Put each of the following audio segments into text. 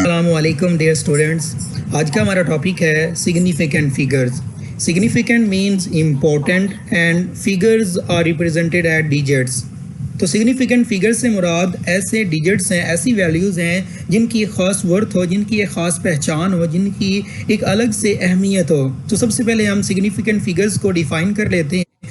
Assalamualaikum dear students। आज का हमारा टॉपिक है significant figures। Significant means important and figures are represented at digits। तो significant figures से मुराद ऐसे digits हैं, ऐसी values हैं जिनकी एक ख़ास वर्थ हो, जिनकी एक ख़ास पहचान हो, जिनकी एक अलग से अहमियत हो। तो सबसे पहले हम significant figures को डिफ़ाइन कर लेते हैं।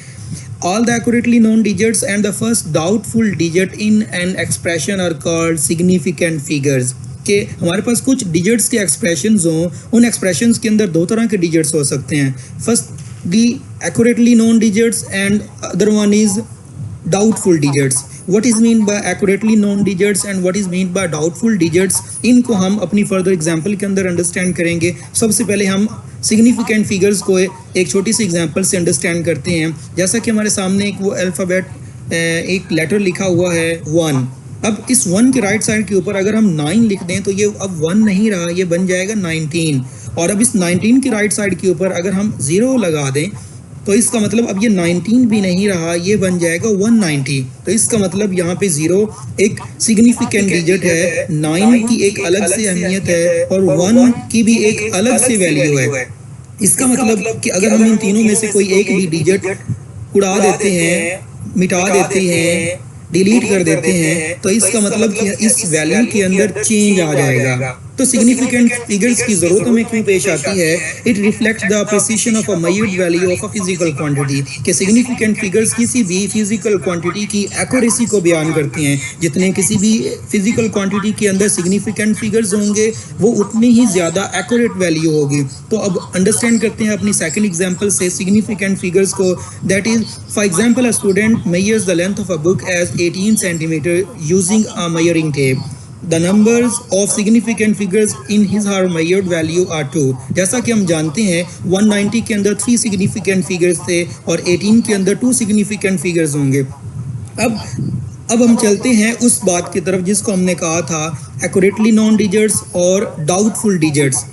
All the accurately known digits and the first doubtful digit in an expression are called significant figures। कि हमारे पास कुछ डिजिट्स के एक्सप्रेशंस हों, उन एक्सप्रेशंस के अंदर दो तरह के डिजिट्स हो सकते हैं। First the accurately known digits and other one is doubtful digits. What is mean by accurately known digits and what is mean by doubtful digits, इनको हम अपनी फर्दर एग्जांपल के अंदर अंडरस्टैंड करेंगे। सबसे पहले हम सिग्निफिकेंट फिगर्स को एक छोटी सी एग्जांपल से अंडरस्टैंड करते हैं। जैसा कि हमारे सामने एक वो अल्फ़ाबेट एक लेटर लिखा हुआ है 1। अब इस 1 के राइट साइड के ऊपर अगर हम 9 लिख दें तो ये अब 1 नहीं रहा, ये बन जाएगा 19। और अब इस 19 के राइट साइड के ऊपर अगर हम 0 लगा दें तो इसका मतलब अब ये 19 भी नहीं रहा, ये बन जाएगा 190। तो इसका मतलब यहाँ पे 0 एक सिग्निफिकेंट डिजिट है, 9 की एक अलग से अहमियत है और 1 की भी एक अलग से वैल्यू है। इसका मतलब कि अगर हम इन तीनों में से कोई एक भी डिजिट उड़ा देते हैं, मिटा देते हैं, डिलीट कर देते हैं, तो इसका मतलब कि इस वैल्यू के अंदर चेंज आ जाएगा। तो सिग्निफिकेंट फिगर्स की जरूरत हमें क्यों पेश आती है? It reflects the precision of a measured value of a physical quantity. कि सिग्निफिकेंट फिगर्स किसी भी फिजिकल क्वांटिटी की एक्यूरेसी को बयान करते हैं। जितने किसी भी फिजिकल क्वांटिटी के अंदर सिग्निफिकेंट फिगर्स होंगे वो उतनी ही ज़्यादा एक्यूरेट वैल्यू होगी। तो अब अंडरस्टैंड करते हैं अपनी सेकंड एग्जांपल से सिग्निफिकेंट फिगर्स को। That is for example a student measures the length of a book as 18 centimetre using a measuring tape. The numbers of significant figures in his or her measured value are 2। जैसा कि हम जानते हैं 190 के अंदर 3 significant figures थे और 18 के अंदर 2 significant figures होंगे। अब हम चलते हैं उस बात की तरफ जिसको हमने कहा था accurately known digits और doubtful digits।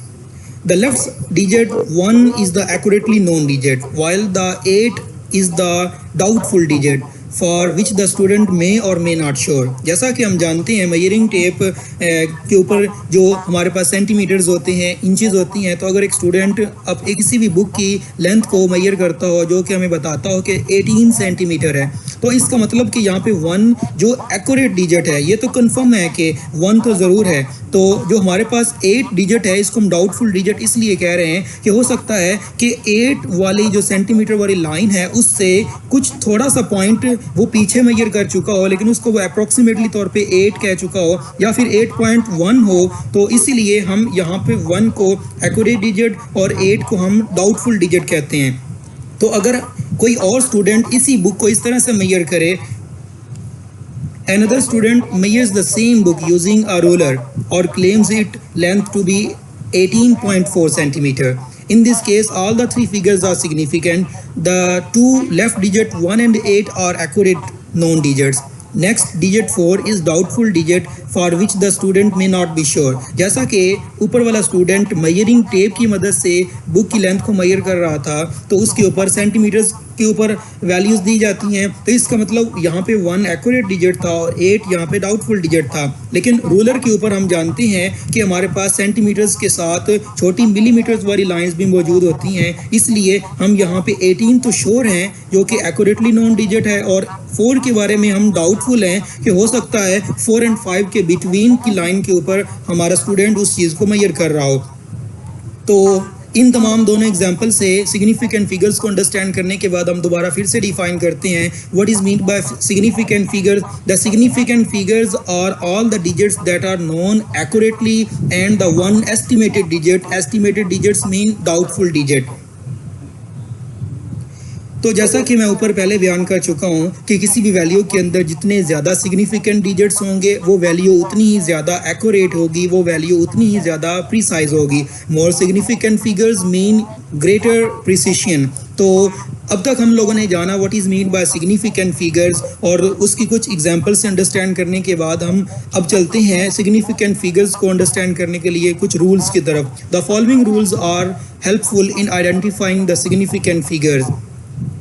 The left digit 1 is the accurately known digit while the 8 is the doubtful digit for which the student मे और मे नॉट श्योर। जैसा कि हम जानते हैं मेजरिंग टेप के ऊपर जो हमारे पास सेंटीमीटर्स होते हैं, इंचेस होती हैं, तो अगर एक स्टूडेंट अब एक किसी भी बुक की लेंथ को मेजर करता हो जो कि हमें बताता हो कि 18 सेंटीमीटर है, तो इसका मतलब कि यहाँ पे 1 जो एक्यूरेट डिजिट है, ये तो कंफर्म है कि 1 तो ज़रूर है। तो जो हमारे पास 8 डिजिट है इसको हम डाउटफुल डिजिट इसलिए कह रहे हैं कि हो सकता है कि 8 वाली जो सेंटीमीटर वाली लाइन है उससे कुछ थोड़ा सा पॉइंट वो पीछे मेजर कर चुका हो, लेकिन उसको वो अप्रोक्सीमेटली तौर पे 8 कह चुका हो या फिर 8.1 हो। तो इसीलिए हम यहाँ पे 1 को एक्यूरेट डिजिट और 8 को हम डाउटफुल डिजिट कहते हैं। तो अगर कोई और स्टूडेंट इसी बुक को इस तरह से मेजर करे, another student measures the same book using a ruler or claims its length to be 18.4 centimeter. In this case, all the three figures are significant. The two left digit 1 and 8 are accurate known digits. Next digit 4 is doubtful digit for which the student may not be sure। जैसा कि ऊपर वाला student measuring tape की मदद से book की length को major कर रहा था, तो उसके ऊपर सेंटीमीटर्स के ऊपर वैल्यूज़ दी जाती हैं, तो इसका मतलब यहाँ पे 1 एक्यूरेट डिजिट था और 8 यहाँ पे डाउटफुल डिजिट था। लेकिन रूलर के ऊपर हम जानते हैं कि हमारे पास सेंटीमीटर्स के साथ छोटी मिलीमीटर्स वाली लाइंस भी मौजूद होती हैं, इसलिए हम यहाँ पे 18 तो श्योर हैं जो कि एक्यूरेटली नोन डिजिट है, और 4 के बारे में हम डाउटफुल हैं कि हो सकता है 4 एंड 5 के बिटवीन की लाइन के ऊपर हमारा स्टूडेंट उस चीज़ को मेजर कर रहा हो। तो इन तमाम दोनों एग्जाम्पल से सिग्निफिकेंट फिगर्स को अंडरस्टैंड करने के बाद हम दोबारा फिर से डिफाइन करते हैं what is mean by significant figures. The significant figures are all the digits that are known accurately and the one estimated digits mean doubtful digit. तो जैसा कि मैं ऊपर पहले बयान कर चुका हूँ कि किसी भी वैल्यू के अंदर जितने ज़्यादा सिग्निफिकेंट डिजिट्स होंगे वो वैल्यू उतनी ही ज़्यादा एक्यूरेट होगी, वो वैल्यू उतनी ही ज़्यादा प्रिसाइज होगी। More significant figures mean greater precision. तो अब तक हम लोगों ने जाना what is mean by significant figures और उसकी कुछ एग्जांपल से अंडरस्टैंड करने के बाद हम अब चलते हैं सिग्निफिकेंट फिगर्स को अंडरस्टैंड करने के लिए कुछ रूल्स की तरफ। The following rules are helpful in identifying the significant figures.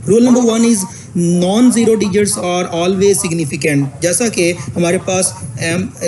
Rule number 1 is non zero digits are always significant. जैसा कि हमारे पास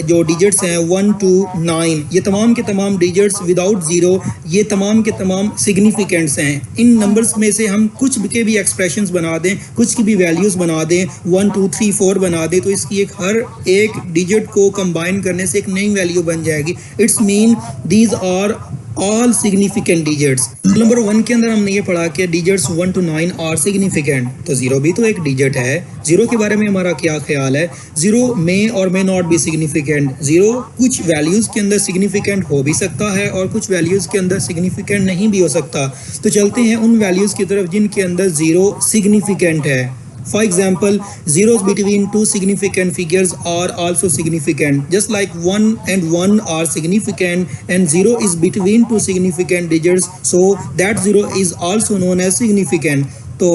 जो डिजिट्स हैं 1 to 9, ये तमाम के तमाम डिजिट्स विदाउट ज़ीरो ये तमाम के तमाम सिग्निफिकेंट्स हैं। इन नंबर्स में से हम कुछ के भी एक्सप्रेशंस बना दें, कुछ की भी वैल्यूज़ बना दें, 1 2 3 4 बना दें, तो इसकी हर एक डिजिट को कंबाइन करने से एक नई वैल्यू बन जाएगी। It's mean these are all significant digits. Number 1 के अंदर हमने ये पढ़ा कि डिजिट्स 1 to 9 आर सिग्निफिकेंट, तो ज़ीरो भी तो एक डिजिट है। ज़ीरो के बारे में हमारा क्या ख्याल है? ज़ीरो मे और may not be significant. Zero कुछ वैल्यूज़ के अंदर सिग्निफिकेंट हो भी सकता है और कुछ वैल्यूज़ के अंदर सिग्निफिकेंट नहीं भी हो सकता। तो चलते हैं उन वैल्यूज़ की तरफ जिनके अंदर ज़ीरो सिग्निफिकेंट है। For example, zeros between two significant figures are also significant. Just like 1 and 1 are significant and 0 is between two significant digits, so that 0 is also known as significant. So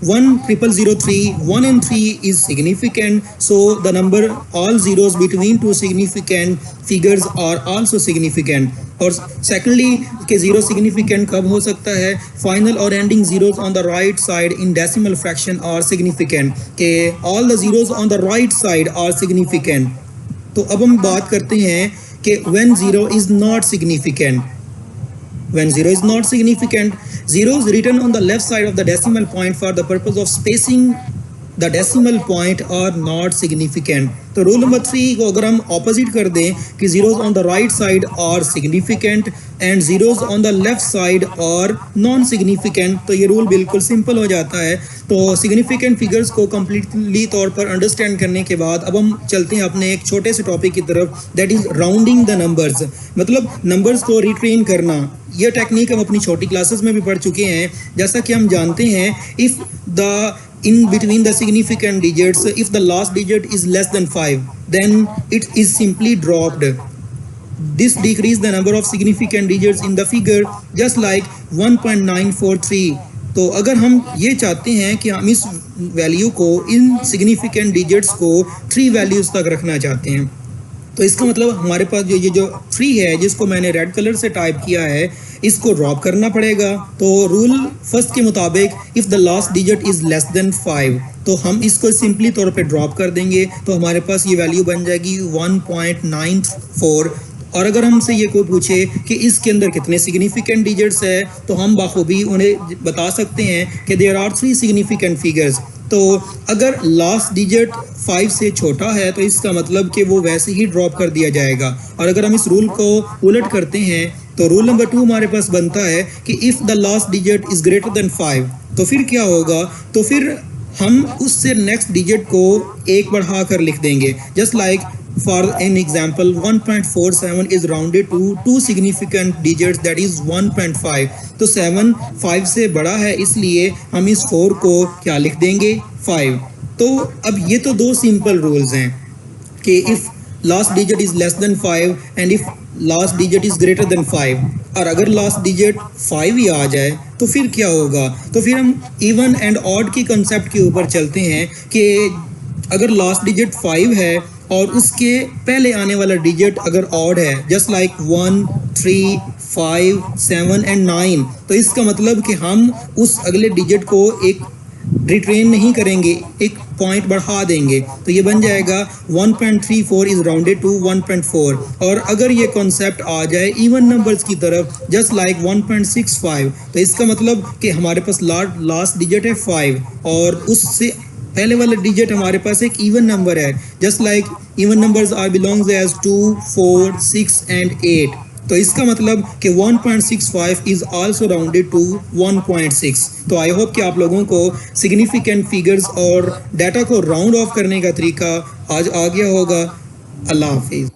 10003, 1 and 3 is significant, so the number all zeros between two significant figures are also significant. और secondly के zero significant कब हो सकता है? Final और ending zeros on the right side in decimal fraction are significant, के all the zeros on the right side are significant. तो अब हम बात करते हैं कि when zero is not significant. When 0 is not significant, zeros written on the left side of the decimal point for the purpose of spacing the decimal point are not significant. तो rule number 3 को अगर हम opposite कर दें कि zeros on the right side are significant and zeros on the left side are non significant, तो ये rule बिल्कुल सिंपल हो जाता है। तो सिग्निफिकेंट फिगर्स को कम्प्लीटली तौर पर अंडरस्टैंड करने के बाद अब हम चलते हैं अपने एक छोटे से टॉपिक की तरफ, that is rounding the numbers, मतलब नंबर्स को रिट्रेन करना। यह टेक्निक हम अपनी छोटी क्लासेस में भी पढ़ चुके हैं। जैसा कि हम जानते हैं, if the in between the significant digits, if the last digit is less than 5, then it is simply dropped. This decreases the number of significant digits in the figure, just like 1.943. तो अगर हम ये चाहते हैं कि हम इस value को, इन सिग्निफिकेंट डिजिट्स को 3 वैल्यूज़ तक रखना चाहते हैं, तो इसका मतलब हमारे पास ये जो 3 है, जिसको मैंने रेड कलर से टाइप किया है, इसको ड्रॉप करना पड़ेगा। तो रूल फर्स्ट के मुताबिक if the last digit is less than 5, तो हम इसको सिंपली तौर पे ड्रॉप कर देंगे, तो हमारे पास ये वैल्यू बन जाएगी 1.94। और अगर हमसे ये कोई पूछे कि इसके अंदर कितने सिग्निफिकेंट डिजिट्स है, तो हम बाखूबी उन्हें बता सकते हैं कि देयर आर 3 सिग्निफिकेंट फिगर्स। तो अगर लास्ट डिजिट 5 से छोटा है तो इसका मतलब कि वो वैसे ही ड्रॉप कर दिया जाएगा। और अगर हम इस रूल को उलट करते हैं तो रूल नंबर 2 हमारे पास बनता है कि if the last digit is greater than 5, तो फिर क्या होगा? तो फिर हम उससे नेक्स्ट डिजिट को 1 बढ़ा कर लिख देंगे। Just like for an example 1.47 is rounded to 2 significant digits, that is 1.5। तो 7 5 से बड़ा है, इसलिए हम इस 4 को क्या लिख देंगे? 5। तो अब ये तो 2 सिंपल रूल्स हैं कि if last digit is less than 5 and if last digit is greater than 5। और अगर लास्ट डिजिट 5 ही आ जाए तो फिर क्या होगा? तो फिर हम इवन एंड ऑड की कंसेप्ट के ऊपर चलते हैं कि अगर लास्ट डिजिट 5 है और उसके पहले आने वाला डिजिट अगर ऑड है, जस्ट लाइक 1 3 5 7 एंड 9, तो इसका मतलब कि हम उस अगले डिजिट को एक रिट्रेन नहीं करेंगे, एक पॉइंट बढ़ा देंगे, तो ये बन जाएगा 1.34 इज़ राउंडेड टू 1.4। और अगर ये कॉन्सेप्ट आ जाए इवन नंबर्स की तरफ, जस्ट लाइक 1.65, तो इसका मतलब कि हमारे पास लास्ट डिजिट है 5 और उससे पहले वाला डिजिट हमारे पास एक इवन नंबर है। Just like even numbers are belongs as 2 4 6 and 8, तो इसका मतलब कि 1.65 इज़ आल्सो राउंडेड टू 1.6। तो आई होप कि आप लोगों को सिग्निफिकेंट फिगर्स और डाटा को राउंड ऑफ करने का तरीका आज आ गया होगा। अल्लाह हाफिज़।